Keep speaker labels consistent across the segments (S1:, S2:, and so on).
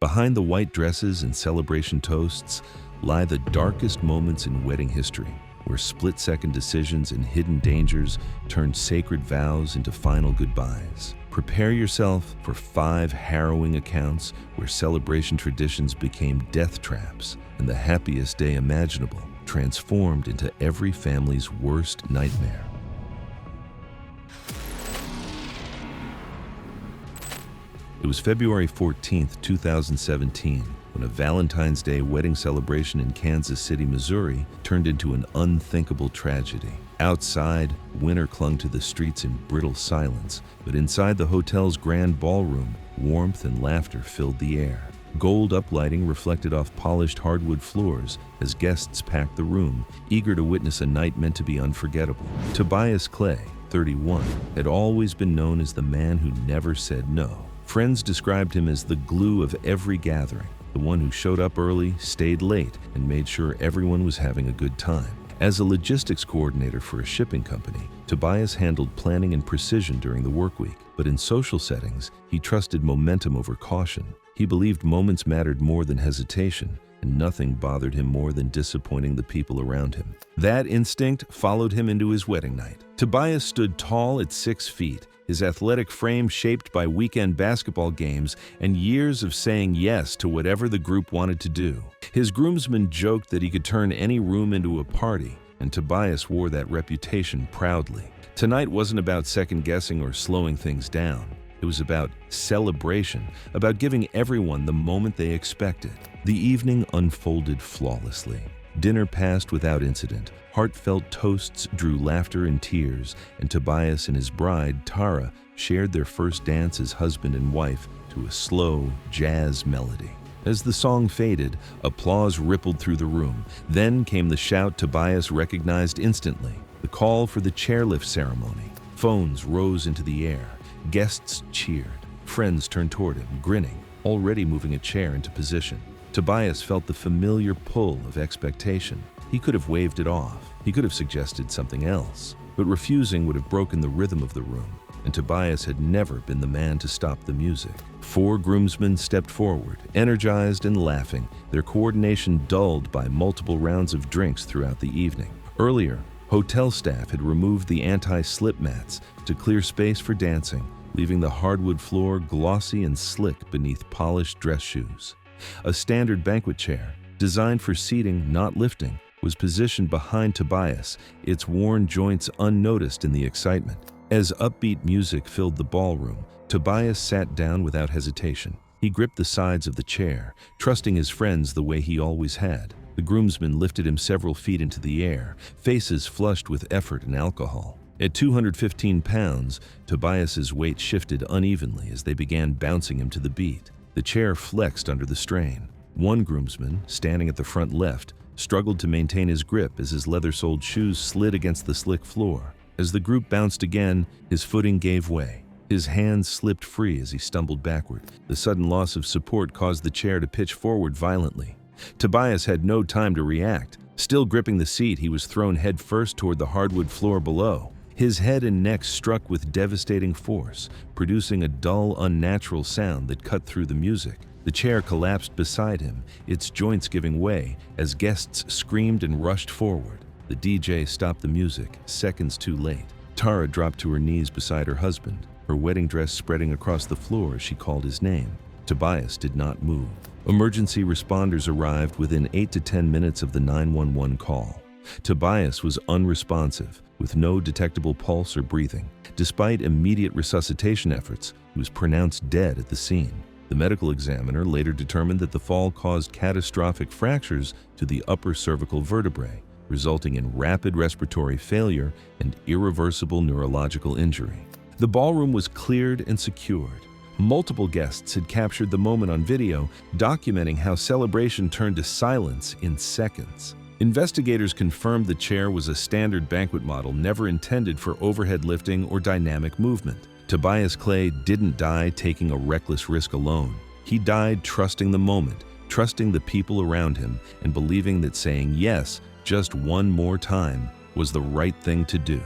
S1: Behind the white dresses and celebration toasts lie the darkest moments in wedding history, where split-second decisions and hidden dangers turned sacred vows into final goodbyes. Prepare yourself for 5 harrowing accounts where celebration traditions became death traps and the happiest day imaginable transformed into every family's worst nightmare. It was February 14, 2017, when a Valentine's Day wedding celebration in Kansas City, Missouri, turned into an unthinkable tragedy. Outside, winter clung to the streets in brittle silence, but inside the hotel's grand ballroom, warmth and laughter filled the air. Gold uplighting reflected off polished hardwood floors as guests packed the room, eager to witness a night meant to be unforgettable. Tobias Clay, 31, had always been known as the man who never said no. Friends described him as the glue of every gathering, the one who showed up early, stayed late, and made sure everyone was having a good time. As a logistics coordinator for a shipping company, Tobias handled planning and precision during the work week, but in social settings, he trusted momentum over caution. He believed moments mattered more than hesitation, and nothing bothered him more than disappointing the people around him. That instinct followed him into his wedding night. Tobias stood tall at 6 feet, his athletic frame shaped by weekend basketball games and years of saying yes to whatever the group wanted to do. His groomsmen joked that he could turn any room into a party, and Tobias wore that reputation proudly. Tonight wasn't about second-guessing or slowing things down. It was about celebration, about giving everyone the moment they expected. The evening unfolded flawlessly. Dinner passed without incident. Heartfelt toasts drew laughter and tears, and Tobias and his bride, Tara, shared their first dance as husband and wife to a slow jazz melody. As the song faded, applause rippled through the room. Then came the shout Tobias recognized instantly, the call for the chairlift ceremony. Phones rose into the air. Guests cheered. Friends turned toward him, grinning, already moving a chair into position. Tobias felt the familiar pull of expectation. He could have waved it off. He could have suggested something else. But refusing would have broken the rhythm of the room, and Tobias had never been the man to stop the music. 4 groomsmen stepped forward, energized and laughing, their coordination dulled by multiple rounds of drinks throughout the evening. Earlier, hotel staff had removed the anti-slip mats to clear space for dancing, leaving the hardwood floor glossy and slick beneath polished dress shoes. A standard banquet chair, designed for seating, not lifting, was positioned behind Tobias, its worn joints unnoticed in the excitement. As upbeat music filled the ballroom, Tobias sat down without hesitation. He gripped the sides of the chair, trusting his friends the way he always had. The groomsmen lifted him several feet into the air, faces flushed with effort and alcohol. At 215 pounds, Tobias's weight shifted unevenly as they began bouncing him to the beat. The chair flexed under the strain. One groomsman, standing at the front left, struggled to maintain his grip as his leather-soled shoes slid against the slick floor. As the group bounced again, his footing gave way. His hands slipped free as he stumbled backward. The sudden loss of support caused the chair to pitch forward violently. Tobias had no time to react. Still gripping the seat, he was thrown headfirst toward the hardwood floor below. His head and neck struck with devastating force, producing a dull, unnatural sound that cut through the music. The chair collapsed beside him, its joints giving way as guests screamed and rushed forward. The DJ stopped the music, seconds too late. Tara dropped to her knees beside her husband, her wedding dress spreading across the floor as she called his name. Tobias did not move. Emergency responders arrived within 8 to 10 minutes of the 911 call. Tobias was unresponsive, with no detectable pulse or breathing. Despite immediate resuscitation efforts, he was pronounced dead at the scene. The medical examiner later determined that the fall caused catastrophic fractures to the upper cervical vertebrae, resulting in rapid respiratory failure and irreversible neurological injury. The ballroom was cleared and secured. Multiple guests had captured the moment on video, documenting how celebration turned to silence in seconds. Investigators confirmed the chair was a standard banquet model never intended for overhead lifting or dynamic movement. Tobias Clay didn't die taking a reckless risk alone. He died trusting the moment, trusting the people around him, and believing that saying yes just one more time was the right thing to do.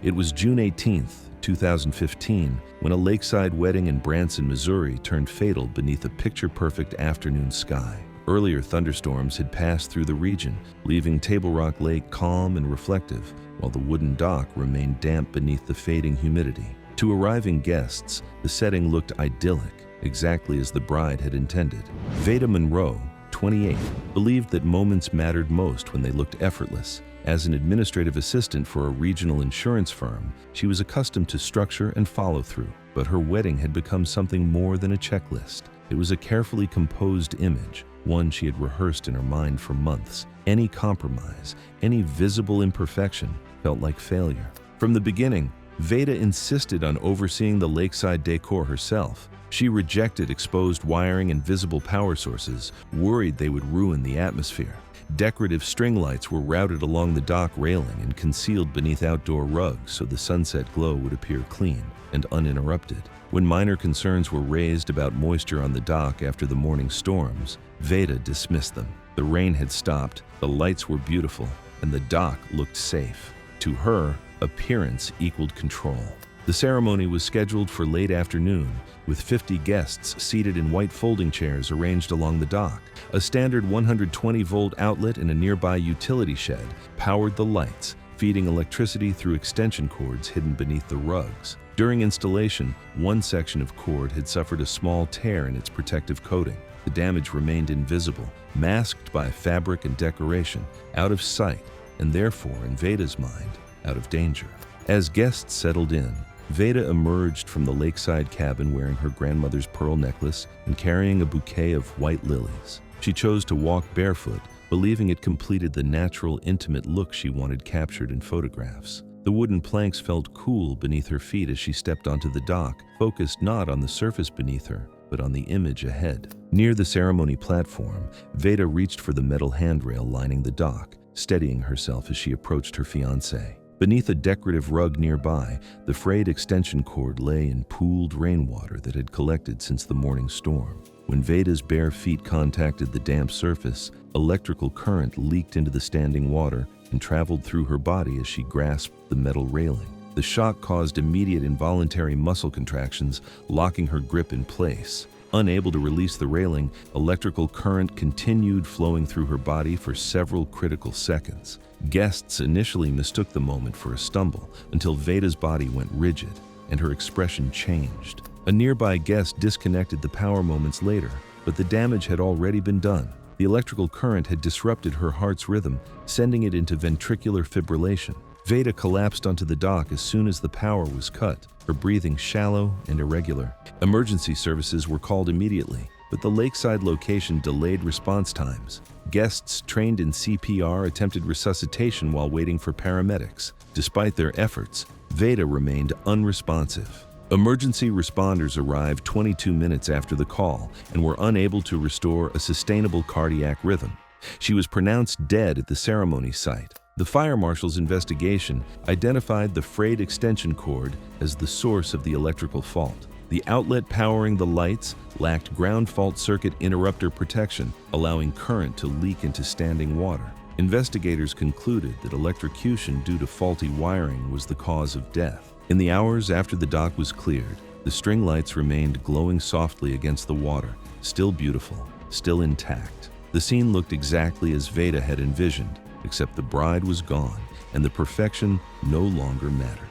S1: It was June 18, 2015, when a lakeside wedding in Branson, Missouri turned fatal beneath a picture-perfect afternoon sky. Earlier thunderstorms had passed through the region, leaving Table Rock Lake calm and reflective, while the wooden dock remained damp beneath the fading humidity. To arriving guests, the setting looked idyllic, exactly as the bride had intended. Veda Monroe, 28, believed that moments mattered most when they looked effortless. As an administrative assistant for a regional insurance firm, she was accustomed to structure and follow-through, but her wedding had become something more than a checklist. It was a carefully composed image, one she had rehearsed in her mind for months. Any compromise, any visible imperfection felt like failure. From the beginning, Veda insisted on overseeing the lakeside decor herself. She rejected exposed wiring and visible power sources, worried they would ruin the atmosphere. Decorative string lights were routed along the dock railing and concealed beneath outdoor rugs so the sunset glow would appear clean and uninterrupted. When minor concerns were raised about moisture on the dock after the morning storms, Veda dismissed them. The rain had stopped, the lights were beautiful, and the dock looked safe. To her, appearance equaled control. The ceremony was scheduled for late afternoon, with 50 guests seated in white folding chairs arranged along the dock. A standard 120-volt outlet in a nearby utility shed powered the lights, feeding electricity through extension cords hidden beneath the rugs. During installation, one section of cord had suffered a small tear in its protective coating. The damage remained invisible, masked by fabric and decoration, out of sight, and therefore, in Veda's mind, out of danger. As guests settled in, Veda emerged from the lakeside cabin wearing her grandmother's pearl necklace and carrying a bouquet of white lilies. She chose to walk barefoot, believing it completed the natural, intimate look she wanted captured in photographs. The wooden planks felt cool beneath her feet as she stepped onto the dock, focused not on the surface beneath her, but on the image ahead. Near the ceremony platform, Veda reached for the metal handrail lining the dock, steadying herself as she approached her fiancé. Beneath a decorative rug nearby, the frayed extension cord lay in pooled rainwater that had collected since the morning storm. When Veda's bare feet contacted the damp surface, electrical current leaked into the standing water and traveled through her body as she grasped the metal railing. The shock caused immediate involuntary muscle contractions, locking her grip in place. Unable to release the railing, electrical current continued flowing through her body for several critical seconds. Guests initially mistook the moment for a stumble until Veda's body went rigid and her expression changed. A nearby guest disconnected the power moments later, but the damage had already been done. The electrical current had disrupted her heart's rhythm, sending it into ventricular fibrillation. Veda collapsed onto the dock as soon as the power was cut, her breathing shallow and irregular. Emergency services were called immediately, but the lakeside location delayed response times. Guests trained in CPR attempted resuscitation while waiting for paramedics. Despite their efforts, Veda remained unresponsive. Emergency responders arrived 22 minutes after the call and were unable to restore a sustainable cardiac rhythm. She was pronounced dead at the ceremony site. The fire marshal's investigation identified the frayed extension cord as the source of the electrical fault. The outlet powering the lights lacked ground fault circuit interrupter protection, allowing current to leak into standing water. Investigators concluded that electrocution due to faulty wiring was the cause of death. In the hours after the dock was cleared, the string lights remained glowing softly against the water, still beautiful, still intact. The scene looked exactly as Veda had envisioned, except the bride was gone and the perfection no longer mattered.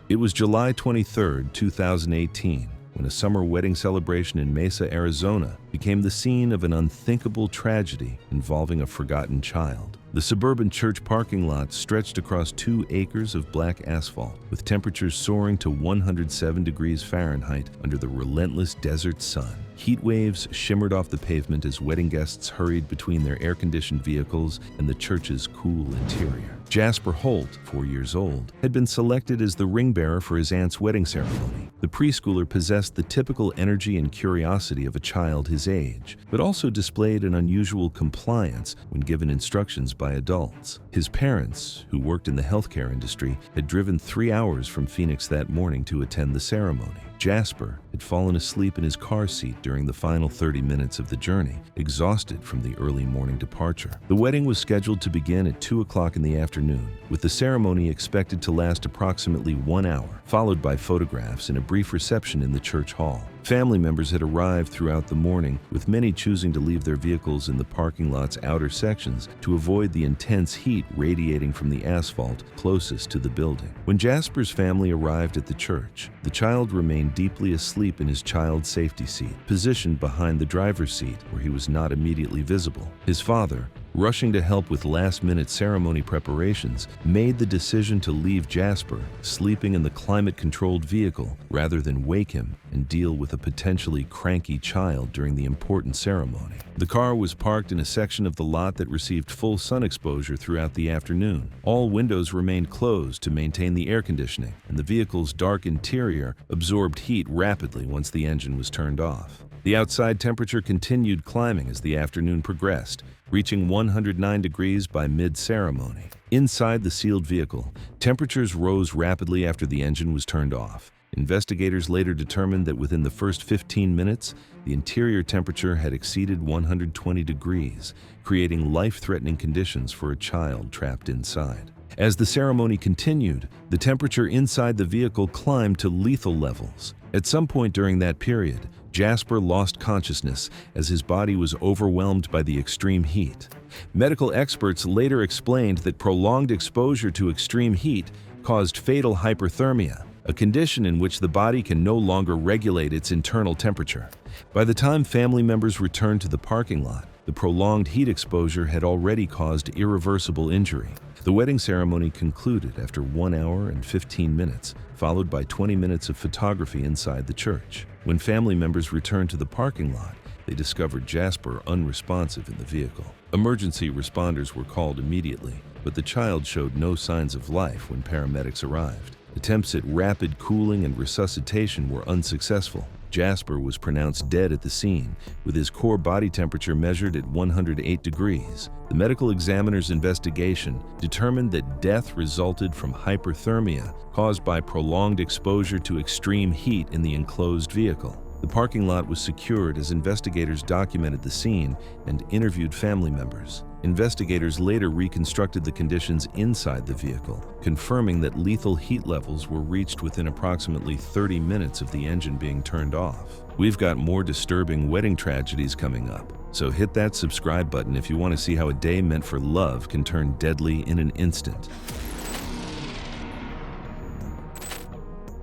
S1: It was July 23, 2018, when a summer wedding celebration in Mesa, Arizona became the scene of an unthinkable tragedy involving a forgotten child. The suburban church parking lot stretched across 2 acres of black asphalt, with temperatures soaring to 107 degrees Fahrenheit under the relentless desert sun. Heat waves shimmered off the pavement as wedding guests hurried between their air-conditioned vehicles and the church's cool interior. Jasper Holt, 4 years old, had been selected as the ring bearer for his aunt's wedding ceremony. The preschooler possessed the typical energy and curiosity of a child his age, but also displayed an unusual compliance when given instructions by adults. His parents, who worked in the healthcare industry, had driven 3 hours from Phoenix that morning to attend the ceremony. Jasper had fallen asleep in his car seat during the final 30 minutes of the journey, exhausted from the early morning departure. The wedding was scheduled to begin at 2 o'clock in the afternoon, with the ceremony expected to last approximately 1 hour, followed by photographs and a brief reception in the church hall. Family members had arrived throughout the morning, with many choosing to leave their vehicles in the parking lot's outer sections to avoid the intense heat radiating from the asphalt closest to the building. When Jasper's family arrived at the church, the child remained deeply asleep in his child safety seat, positioned behind the driver's seat where he was not immediately visible. His father, rushing to help with last-minute ceremony preparations, made the decision to leave Jasper sleeping in the climate-controlled vehicle rather than wake him and deal with a potentially cranky child during the important ceremony. The car was parked in a section of the lot that received full sun exposure throughout the afternoon. All windows remained closed to maintain the air conditioning, and the vehicle's dark interior absorbed heat rapidly once the engine was turned off. The outside temperature continued climbing as the afternoon progressed, reaching 109 degrees by mid-ceremony. Inside the sealed vehicle, temperatures rose rapidly after the engine was turned off. Investigators later determined that within the first 15 minutes, the interior temperature had exceeded 120 degrees, creating life-threatening conditions for a child trapped inside. As the ceremony continued, the temperature inside the vehicle climbed to lethal levels. At some point during that period, Jasper lost consciousness as his body was overwhelmed by the extreme heat. Medical experts later explained that prolonged exposure to extreme heat caused fatal hyperthermia, a condition in which the body can no longer regulate its internal temperature. By the time family members returned to the parking lot, the prolonged heat exposure had already caused irreversible injury. The wedding ceremony concluded after 1 hour and 15 minutes, followed by 20 minutes of photography inside the church. When family members returned to the parking lot, they discovered Jasper unresponsive in the vehicle. Emergency responders were called immediately, but the child showed no signs of life when paramedics arrived. Attempts at rapid cooling and resuscitation were unsuccessful. Jasper was pronounced dead at the scene, with his core body temperature measured at 108 degrees. The medical examiner's investigation determined that death resulted from hyperthermia caused by prolonged exposure to extreme heat in the enclosed vehicle. The parking lot was secured as investigators documented the scene and interviewed family members. Investigators later reconstructed the conditions inside the vehicle, confirming that lethal heat levels were reached within approximately 30 minutes of the engine being turned off. We've got more disturbing wedding tragedies coming up, so hit that subscribe button if you want to see how a day meant for love can turn deadly in an instant.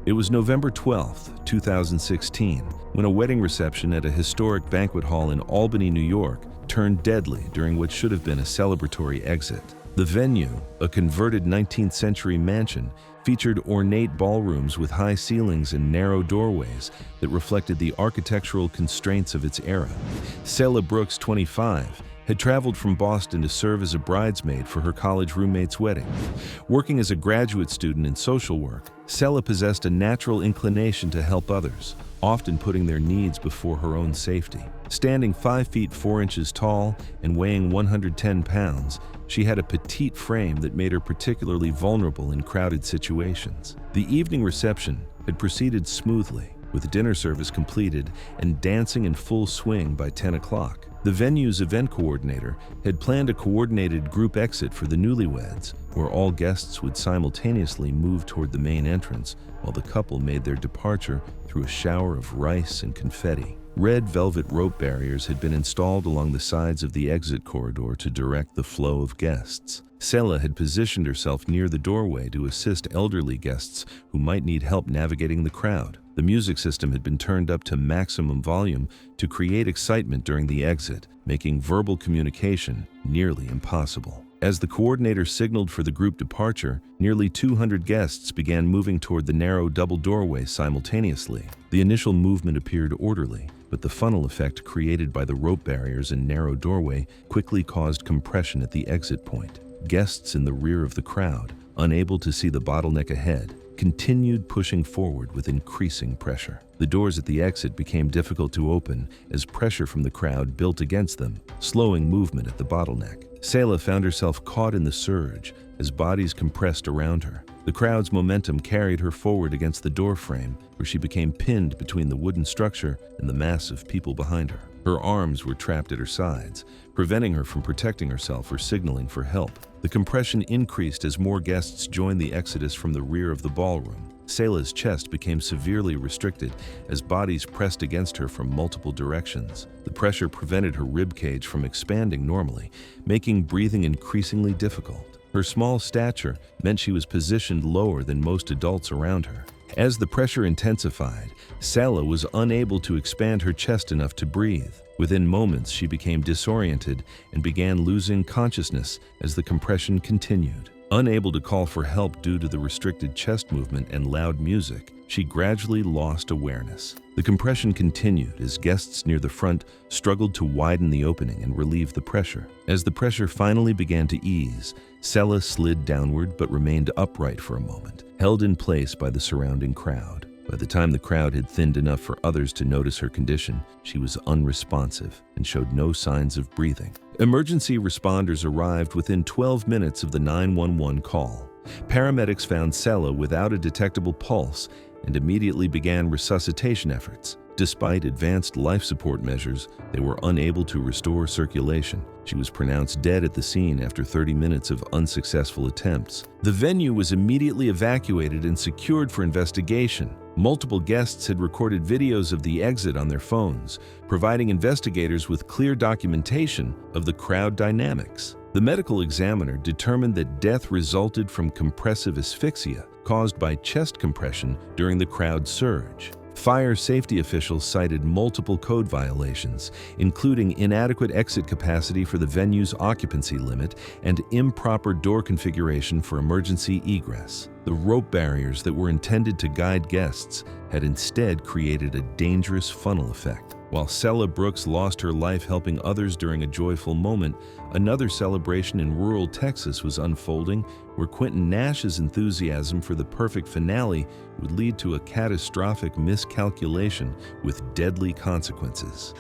S1: It was November 12, 2016, when a wedding reception at a historic banquet hall in Albany, New York, turned deadly during what should have been a celebratory exit. The venue, a converted 19th century mansion, featured ornate ballrooms with high ceilings and narrow doorways that reflected the architectural constraints of its era. Selah Brooks, 25, had traveled from Boston to serve as a bridesmaid for her college roommate's wedding. Working as a graduate student in social work, Selah possessed a natural inclination to help others, often putting their needs before her own safety. Standing 5 feet 4 inches tall and weighing 110 pounds, she had a petite frame that made her particularly vulnerable in crowded situations. The evening reception had proceeded smoothly, with dinner service completed and dancing in full swing by 10 o'clock. The venue's event coordinator had planned a coordinated group exit for the newlyweds, where all guests would simultaneously move toward the main entrance while the couple made their departure through a shower of rice and confetti. Red velvet rope barriers had been installed along the sides of the exit corridor to direct the flow of guests. Selah had positioned herself near the doorway to assist elderly guests who might need help navigating the crowd. The music system had been turned up to maximum volume to create excitement during the exit, making verbal communication nearly impossible. As the coordinator signaled for the group departure, nearly 200 guests began moving toward the narrow double doorway simultaneously. The initial movement appeared orderly, but the funnel effect created by the rope barriers and narrow doorway quickly caused compression at the exit point. Guests in the rear of the crowd, unable to see the bottleneck ahead, continued pushing forward with increasing pressure. The doors at the exit became difficult to open as pressure from the crowd built against them, slowing movement at the bottleneck. Selah found herself caught in the surge as bodies compressed around her. The crowd's momentum carried her forward against the doorframe, where she became pinned between the wooden structure and the mass of people behind her. Her arms were trapped at her sides, preventing her from protecting herself or signaling for help. The compression increased as more guests joined the exodus from the rear of the ballroom. Selah's chest became severely restricted as bodies pressed against her from multiple directions. The pressure prevented her ribcage from expanding normally, making breathing increasingly difficult. Her small stature meant she was positioned lower than most adults around her. As the pressure intensified, Selah was unable to expand her chest enough to breathe. Within moments, she became disoriented and began losing consciousness as the compression continued. Unable to call for help due to the restricted chest movement and loud music, she gradually lost awareness. The compression continued as guests near the front struggled to widen the opening and relieve the pressure. As the pressure finally began to ease, Selah slid downward but remained upright for a moment, held in place by the surrounding crowd. By the time the crowd had thinned enough for others to notice her condition, she was unresponsive and showed no signs of breathing. Emergency responders arrived within 12 minutes of the 911 call. Paramedics found Selah without a detectable pulse and immediately began resuscitation efforts. Despite advanced life support measures, they were unable to restore circulation. She was pronounced dead at the scene after 30 minutes of unsuccessful attempts. The venue was immediately evacuated and secured for investigation. Multiple guests had recorded videos of the exit on their phones, providing investigators with clear documentation of the crowd dynamics. The medical examiner determined that death resulted from compressive asphyxia caused by chest compression during the crowd surge. Fire safety officials cited multiple code violations, including inadequate exit capacity for the venue's occupancy limit and improper door configuration for emergency egress. The rope barriers that were intended to guide guests had instead created a dangerous funnel effect. While Selah Brooks lost her life helping others during a joyful moment, another celebration in rural Texas was unfolding where Quentin Nash's enthusiasm for the perfect finale would lead to a catastrophic miscalculation with deadly consequences.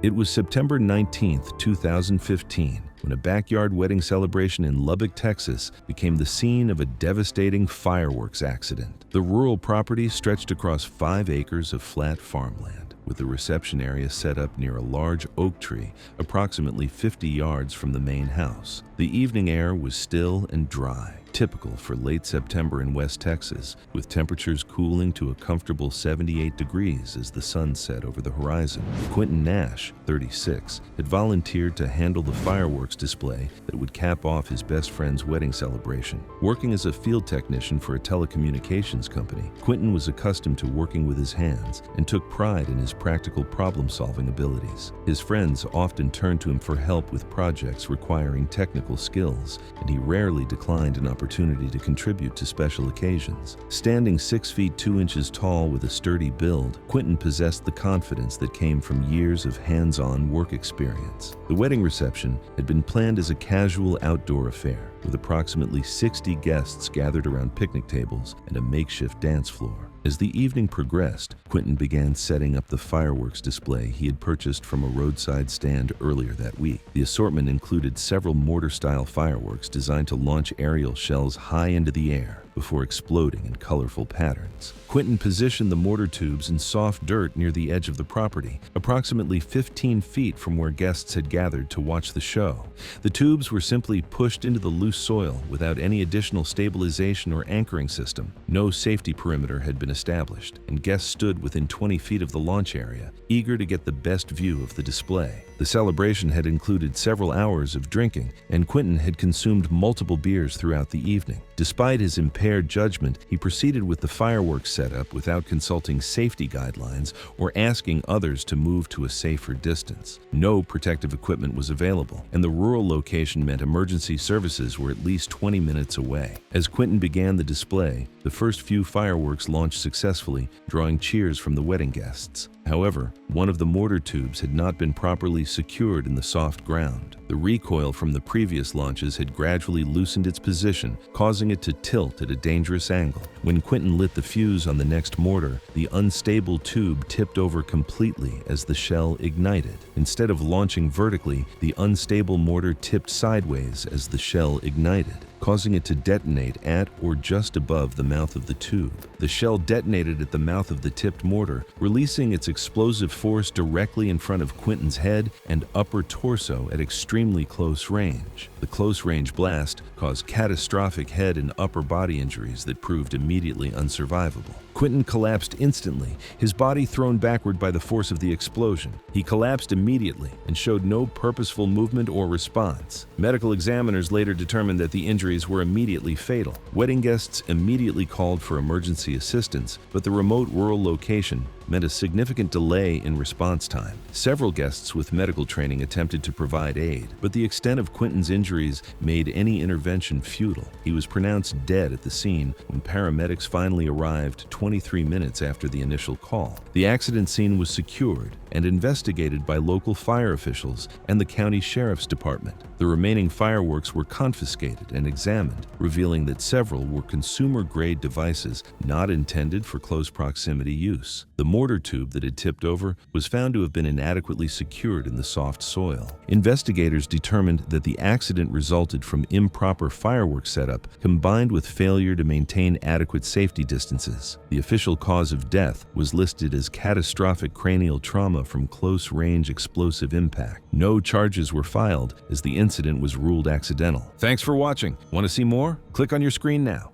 S1: It was September 19, 2015, when a backyard wedding celebration in Lubbock, Texas, became the scene of a devastating fireworks accident. The rural property stretched across 5 acres of flat farmland, with the reception area set up near a large oak tree approximately 50 yards from the main house. The evening air was still and dry, typical for late September in West Texas, with temperatures cooling to a comfortable 78 degrees as the sun set over the horizon. Quentin Nash, 36, had volunteered to handle the fireworks display that would cap off his best friend's wedding celebration. Working as a field technician for a telecommunications company, Quentin was accustomed to working with his hands and took pride in his practical problem-solving abilities. His friends often turned to him for help with projects requiring technical skills, and he rarely declined an opportunity to contribute to special occasions. Standing 6 feet 2 inches tall with a sturdy build, Quentin possessed the confidence that came from years of hands-on work experience. The wedding reception had been planned as a casual outdoor affair, with approximately 60 guests gathered around picnic tables and a makeshift dance floor. As the evening progressed, Quentin began setting up the fireworks display he had purchased from a roadside stand earlier that week. The assortment included several mortar-style fireworks designed to launch aerial shells high into the air before exploding in colorful patterns. Quentin positioned the mortar tubes in soft dirt near the edge of the property, approximately 15 feet from where guests had gathered to watch the show. The tubes were simply pushed into the loose soil without any additional stabilization or anchoring system. No safety perimeter had been established, and guests stood within 20 feet of the launch area, eager to get the best view of the display. The celebration had included several hours of drinking, and Quentin had consumed multiple beers throughout the evening. Despite his impaired judgment, he proceeded with the fireworks setup without consulting safety guidelines or asking others to move to a safer distance. No protective equipment was available, and the rural location meant emergency services were at least 20 minutes away. As Quentin began the display, the first few fireworks launched successfully, drawing cheers from the wedding guests. However, one of the mortar tubes had not been properly secured in the soft ground. The recoil from the previous launches had gradually loosened its position, causing it to tilt at a dangerous angle. When Quentin lit the fuse on the next mortar, the unstable tube tipped over completely as the shell ignited. Instead of launching vertically, the unstable mortar tipped sideways as the shell ignited, causing it to detonate at or just above the mouth of the tube. The shell detonated at the mouth of the tipped mortar, releasing its explosive force directly in front of Quentin's head and upper torso at extremely close range. The close-range blast caused catastrophic head and upper body injuries that proved immediately unsurvivable. Quentin collapsed instantly, his body thrown backward by the force of the explosion. He collapsed immediately and showed no purposeful movement or response. Medical examiners later determined that the injuries were immediately fatal. Wedding guests immediately called for emergency assistance, but the remote rural location meant a significant delay in response time. Several guests with medical training attempted to provide aid, but the extent of Quentin's injuries made any intervention futile. He was pronounced dead at the scene when paramedics finally arrived 23 minutes after the initial call. The accident scene was secured and investigated by local fire officials and the county sheriff's department. The remaining fireworks were confiscated and examined, revealing that several were consumer-grade devices not intended for close proximity use. The mortar tube that had tipped over was found to have been inadequately secured in the soft soil. Investigators determined that the accident resulted from improper firework setup combined with failure to maintain adequate safety distances. The official cause of death was listed as catastrophic cranial trauma from close-range explosive impact. No charges were filed as the incident was ruled accidental. Thanks for watching. Want to see more? Click on your screen now.